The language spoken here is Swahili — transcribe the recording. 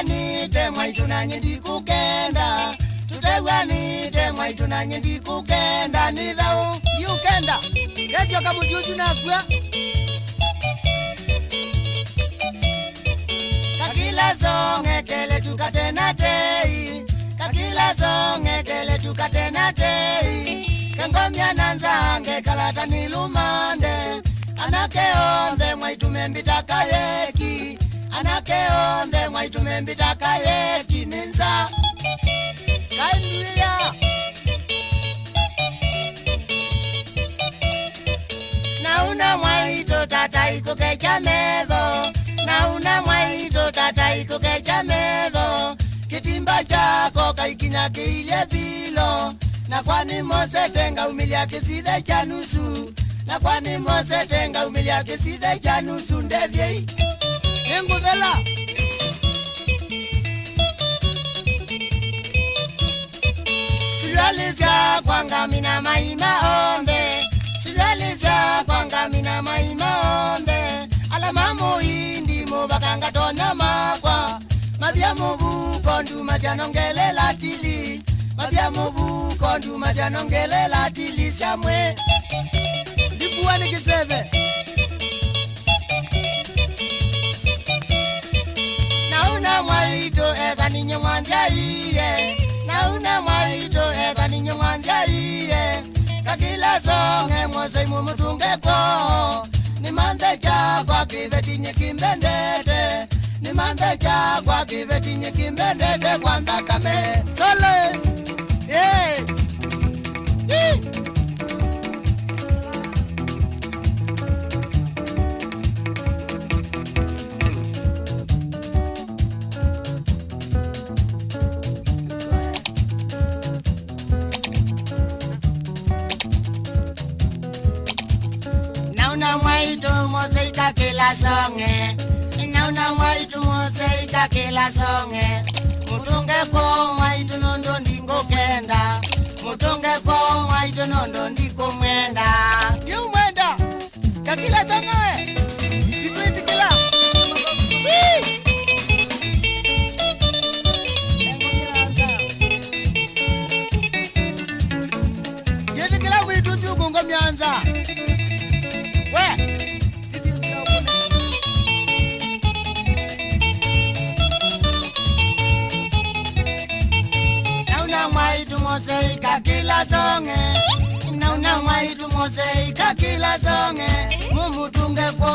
Tutaiwanite mwaitu nanye ndikukenda. Tutaiwanite mwaitu nanye ndikukenda. Nithau yukenda Kezi wakamuzi uju nakua Kakila songe kele tukatena tei. Kakila songe kele tukatena tei. Kengomya nanzange kalata nilumande. Anake onde mwaitu membitaka yeki. Anake onde mwaitu membitaka yeki. Ninza Kainuia Nauna mwaitu tata iko kecha medho. Nauna mwaitu tata iko kecha medho. Kitimba chako kaikinya kiile vilo. Na kwani mose tenga umilia kiside cha nusu. Na kwani mose tenga umilia kiside cha nusu. Ndevye Ngudela Silwalizia kwanga mina maima onde. Silwalizia kwanga mina maima onde. Alama muindi mubakanga tonya makwa. Mabia mubu kondu majanongele latili. Mabia mubu kondu majanongele latili. Siamwe Dibuwa ni kiseve Nauna mwaito ega ninyo mwanzia iye. Nauna mwaito ega ninyo mwanzia iye. Kakila songe mwose mumutunge kwa. Ni mande cha kwa kiveti nyikimbendete. Ni mande cha kwa kiveti nyikimbendete. Kwa ndakame Sole Nauna mwaitu moseika kila songe. Nauna mwaitu moseika kila songe. Mutunge kwa mwaitu nondo ndingo kenda. Mutunge kwa mwaitu nondo ndiko mwenda. Yu mwenda kakila songe Ikuiti kila Yedi kila mwitu chukungo myanza. Nauna mwaitu moseika kila songe. Nauna mwaitu moseika kila songe. Mumutunge kwa